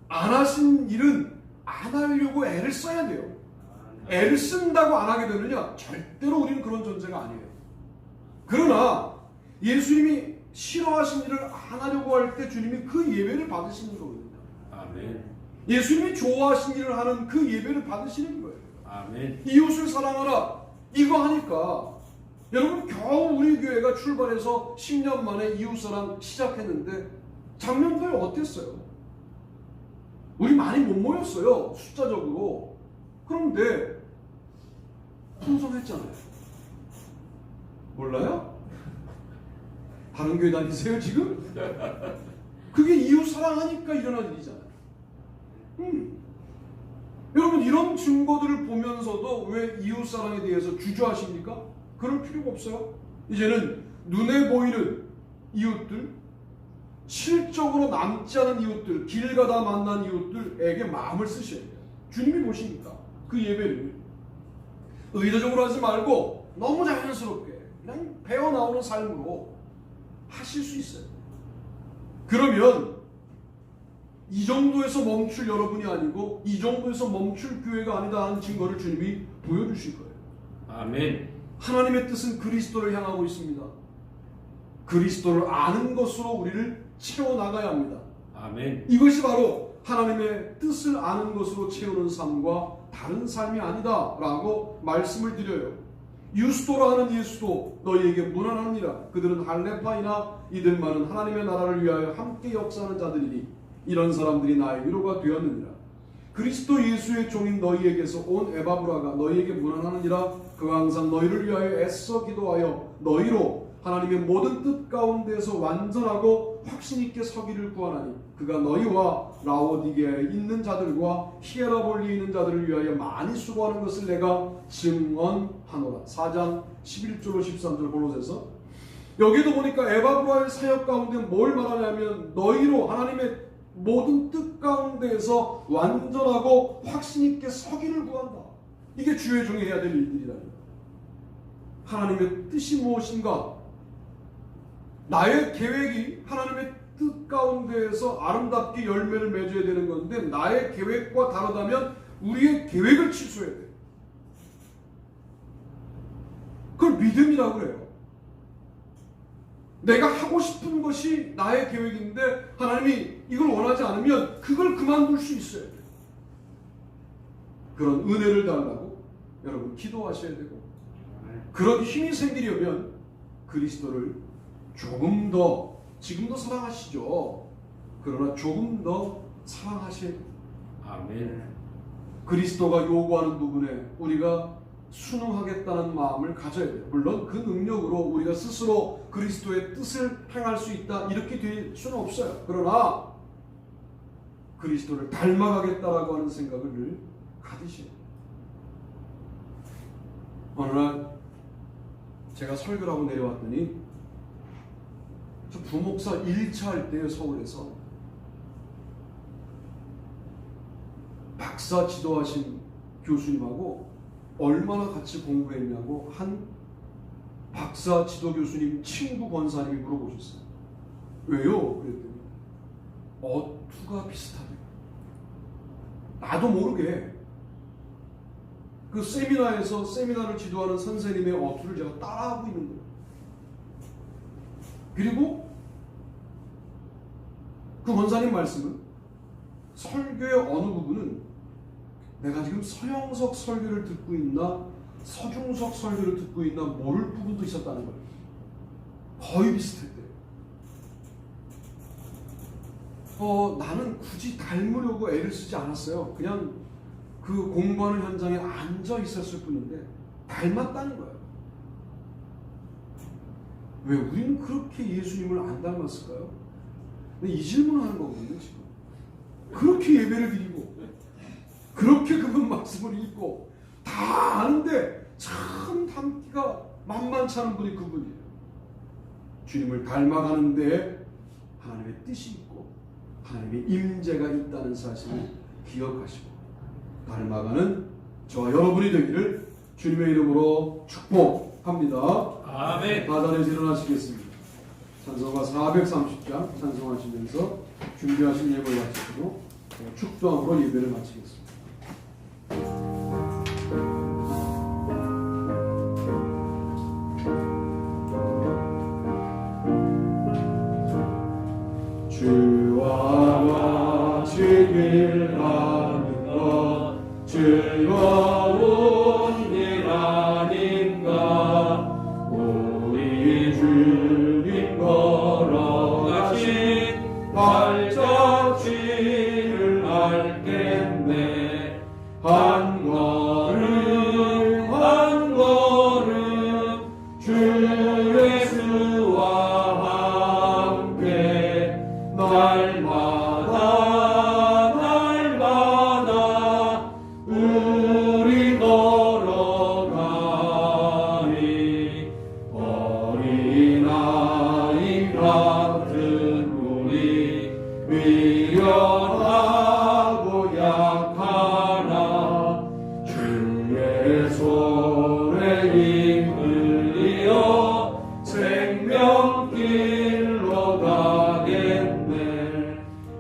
안 하신 일은 안 하려고 애를 써야 돼요. 애를 쓴다고 안 하게 되느냐? 절대로 우리는 그런 존재가 아니에요. 그러나 예수님이 싫어하신 일을 안 하려고 할 때 주님이 그 예배를 받으시는 거거든요. 아멘. 예수님이 좋아하신 일을 하는 그 예배를 받으시는 거예요. 아멘. 이웃을 사랑하라 이거 하니까 여러분 겨우 우리 교회가 출발해서 10년 만에 이웃사랑 시작했는데 작년도에 어땠어요? 우리 많이 못 모였어요. 숫자적으로. 그런데 풍성했잖아요. 몰라요? 다른 교회 다니세요 지금? 그게 이웃 사랑하니까 일어난 일이잖아요. 여러분 이런 증거들을 보면서도 왜 이웃 사랑에 대해서 주저하십니까? 그럴 필요가 없어요. 이제는 눈에 보이는 이웃들, 실적으로 남지 않은 이웃들, 길 가다 만난 이웃들에게 마음을 쓰셔야 돼요. 주님이 보시니까 그 예배를 의도적으로 하지 말고 너무 자연스럽게 그냥 배어 나오는 삶으로 하실 수 있어요. 그러면 이 정도에서 멈출 여러분이 아니고 이 정도에서 멈출 교회가 아니다 하는 증거를 주님이 보여주실 거예요. 아멘. 하나님의 뜻은 그리스도를 향하고 있습니다. 그리스도를 아는 것으로 우리를 채워나가야 합니다. 아멘. 이것이 바로 하나님의 뜻을 아는 것으로 채우는 삶과 다른 삶이 아니다 라고 말씀을 드려요. 유스도라 하는 예수도 너희에게 무난하니라. 그들은 할레파이나 이들만은 하나님의 나라를 위하여 함께 역사하는 자들이니 이런 사람들이 나의 위로가 되었느니라. 그리스도 예수의 종인 너희에게서 온 에바브라가 너희에게 무난하느니라. 그가 항상 너희를 위하여 애써 기도하여 너희로 하나님의 모든 뜻 가운데서 완전하고 확신 있게 서기를 구하나니 그가 너희와 라오디게아에 있는 자들과 히에라볼리에 있는 자들을 위하여 많이 수고하는 것을 내가 증언하노라. 4장 11절로 13절 골로새서. 여기도 보니까 에바브라의 사역 가운데 뭘 말하냐면 너희로 하나님의 모든 뜻 가운데에서 완전하고 확신 있게 서기를 구한다. 이게 주의 종이 해야 될 일들이라는. 하나님의 뜻이 무엇인가? 나의 계획이 하나님의 뜻 가운데에서 아름답게 열매를 맺어야 되는 건데 나의 계획과 다르다면 우리의 계획을 취소해야 돼. 그걸 믿음이라고 그래요. 내가 하고 싶은 것이 나의 계획인데 하나님이 이걸 원하지 않으면 그걸 그만둘 수 있어야 돼. 그런 은혜를 달라고 여러분 기도하셔야 되고 그런 힘이 생기려면 그리스도를 조금 더 지금도 사랑하시죠. 그러나 조금 더 사랑하셔야 돼요. 아멘. 그리스도가 요구하는 부분에 우리가 순응하겠다는 마음을 가져야 돼요. 물론 그 능력으로 우리가 스스로 그리스도의 뜻을 행할 수 있다 이렇게 될 수는 없어요. 그러나 그리스도를 닮아가겠다라고 하는 생각을 늘 가지셔야 돼요. 어느 날 제가 설교를 하고 내려왔더니 저 부목사 1차 할 때 서울에서 박사 지도하신 교수님하고 얼마나 같이 공부했냐고 한 박사 지도 교수님 친구 권사님이 물어보셨어요. 왜요? 그랬더니 어투가 비슷하대요. 나도 모르게 그 세미나에서 세미나를 지도하는 선생님의 어투를 제가 따라하고 있는 거예요. 그리고 그 권사님 말씀은 설교의 어느 부분은 내가 지금 서영석 설교를 듣고 있나 서중석 설교를 듣고 있나 모를 부분도 있었다는 거예요. 거의 비슷했대요. 나는 굳이 닮으려고 애를 쓰지 않았어요. 그냥 그 공부하는 현장에 앉아 있었을 뿐인데 닮았다는 거예요. 왜 우리는 그렇게 예수님을 안 닮았을까요? 근데 이 질문을 하는 거거든요. 지금 그렇게 예배를 드리고 그렇게 그분 말씀을 읽고 다 아는데 참 닮기가 만만치 않은 분이 그분이에요. 주님을 닮아가는 데 하나님의 뜻이 있고 하나님의 임재가 있다는 사실을 기억하시고 닮아가는 저와 여러분이 되기를 주님의 이름으로 축복합니다. 아멘. 바다에서 일어나시겠습니다. 찬송가 430장 찬송하시면서 준비하신 예물 마치고 축도함으로 예배를 마치겠습니다. 하는 것 즐거운 일 아닌가. 우리 주님 걸어가신 발자취를 알겠네. 한 걸음 한 걸음 주 예수와 함께 날마다 날마다 우리 걸어가니. 어린아이 같은 우리 미련하고 약하나 주의 손에 힘 흘리어 생명길로 가겠네.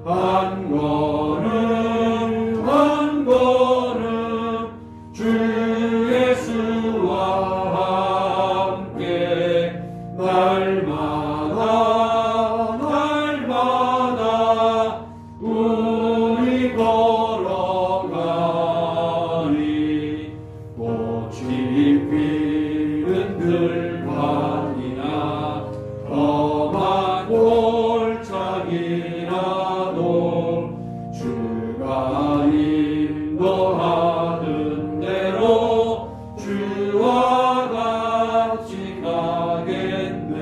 한 걸음 한 걸음 주 예수와 함께 날마다 날마다 우리 걸어가니. 꽃이 피는 들판이나 험한 골짜기라도 주가 인도하는 대로 주와 같이 가겠네.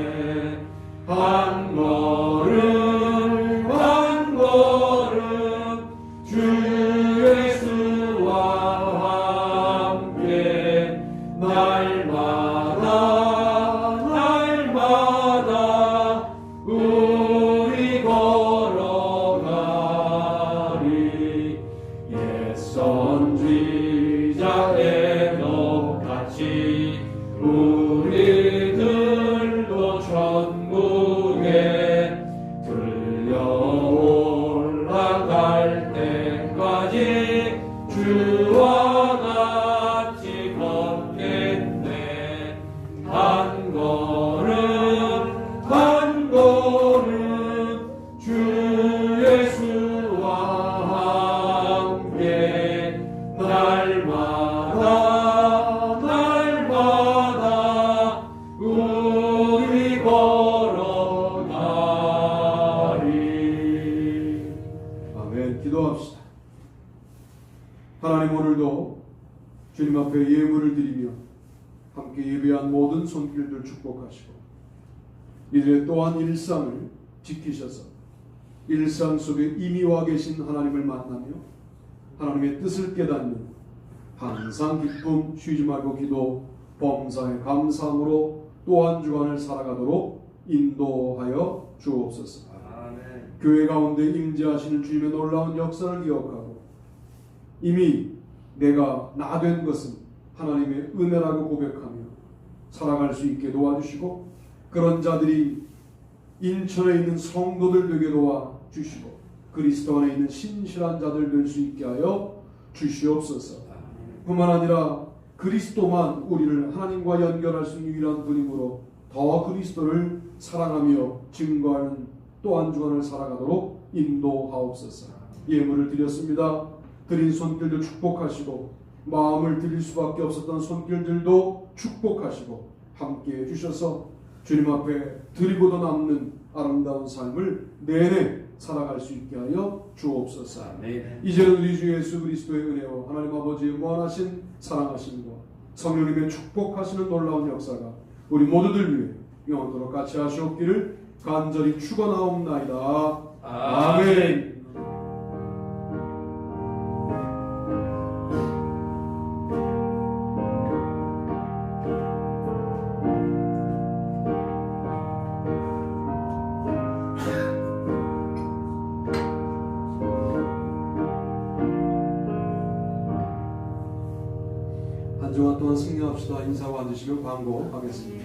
한 걸음 한 걸음 주 예수와 함께 날마다 날마다 우리 걸어가리. 옛 선지자의 똑같이 우리들도 천국에 들려 올라갈 때까지 주와 같이 걷겠네. 한 걸음 한 걸음 주 예수와 함께 날마다 날마다 우리 걸어가리. 아멘. 기도합시다. 하나님, 오늘도 주님 앞에 예물을 드리며 함께 예배한 모든 손길들 축복하시고 이들의 또한 일상을 지키셔서 일상 속에 이미 와 계신 하나님을 만나며 하나님의 뜻을 깨닫는 항상 기쁨, 쉬지 말고 기도, 범사에 감사함으로 또 한 주간을 살아가도록 인도하여 주옵소서. 아멘. 교회 가운데 임재하시는 주님의 놀라운 역사를 기억하고 이미 내가 나 된 것은 하나님의 은혜라고 고백하며 살아갈 수 있게 도와주시고 그런 자들이 인천에 있는 성도들 되게 도와주시고 그리스도 안에 있는 신실한 자들 될 수 있게 하여 주시옵소서. 뿐만 아니라 그리스도만 우리를 하나님과 연결할 수 있는 유일한 분이므로 더 그리스도를 사랑하며 증거하는 또 한 주간을 살아가도록 인도하옵소서. 예물을 드렸습니다. 드린 손길들 축복하시고 마음을 드릴 수밖에 없었던 손길들도 축복하시고 함께해 주셔서 주님 앞에 드리고도 남는 아름다운 삶을 내내 살아갈 수 있게 하여 주옵소서. 아멘. 이제는 우리 주 예수 그리스도의 은혜와 하나님 아버지의 무한하신 사랑하심과 성령님의 축복하시는 놀라운 역사가 우리 모두들 위해 영원토록 같이 하시옵기를 간절히 축원하옵나이다. 아멘. 한 주간 동안 승리합시다. 인사와 앉으시면 광고하겠습니다.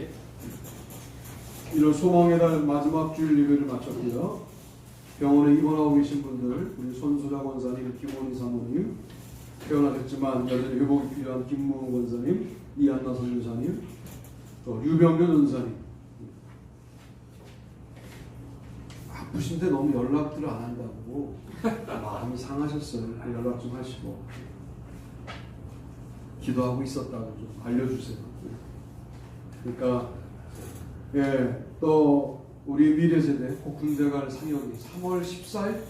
1월 소망의 달 마지막 주일 예배를 마쳤고요. 병원에 입원하고 계신 분들, 우리 손수자 권사님, 김원희 사모님, 퇴원하셨지만 여전히 회복이 필요한 김무은 권사님, 이한나 선교사님, 또 유병규 전사님. 아프신데 너무 연락들을 안 한다고 마음이 상하셨어요. 연락 좀 하시고 기도하고 있었다고 좀 알려주세요. 그러니까 또 우리 미래 세대 곧 군대 갈 상영이 3월 14일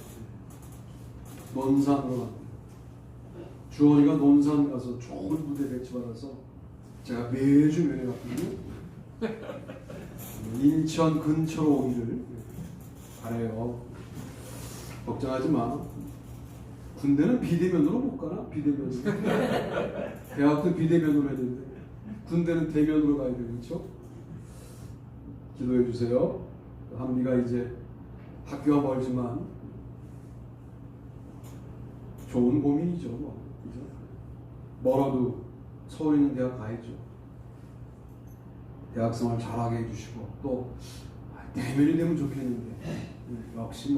논산으로 갑니다. 주원이가 논산 가서 좋은 부대 배치받아서 제가 매주 면회 갔거든요. 인천 근처로 오기를 바래요. 걱정하지 마. 군대는 비대면으로 못 가나? 비대면으로. 대학도 비대면으로 해야 되는데 군대는 대면으로 가야 되는 거죠. 기도해 주세요. 한미가 이제 학교가 멀지만 좋은 고민이죠. 그죠? 멀어도 서울에 있는 대학 가야죠. 대학생활 잘하게 해주시고 또 대면이 되면 좋겠는데 역시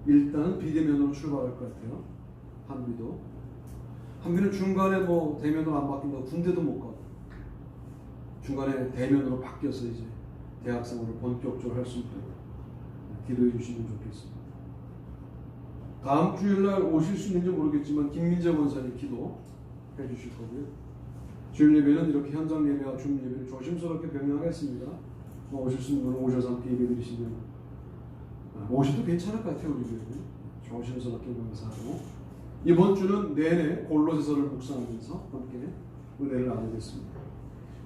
일단은 비대면으로 출발할 것 같아요. 한미는 중간에 대면으로 안 바뀐다고 군대도 못 가고 중간에 대면으로 바뀌어서 이제 대학생활을 본격적으로 할 수 있도록 기도해 주시면 좋겠습니다. 다음 주일날 오실 수 있는지 모르겠지만 김민재 원사님 기도해 주실 거고요. 주일 예배는 이렇게 현장 예배와 중 예배를 조심스럽게 병행하겠습니다. 오실 수 있는 분은 오셔서 함께 예배 드리시면 오셔도 괜찮을 것 같아요. 우리 교회는 조심스럽게 명사하고 이번 주는 내내 골로새서를 묵상하면서 함께 은혜를 나누겠습니다.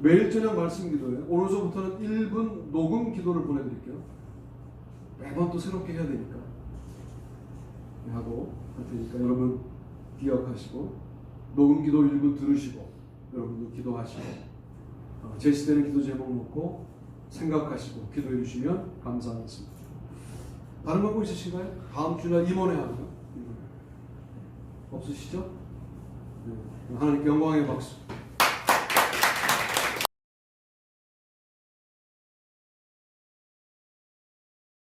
매일 저녁 말씀 기도에 오늘서부터는 1분 녹음 기도를 보내드릴게요. 매번 또 새롭게 해야 되니까 하고 할 테니까 여러분 기억하시고 녹음 기도 1분 들으시고 여러분도 기도하시고 제시되는 기도 제목 놓고 생각하시고 기도해 주시면 감사하겠습니다. 다른 방법 있으신가요? 다음 주날 임원회 하고요. 없으시죠? 네. 하나님께 영광의 박수.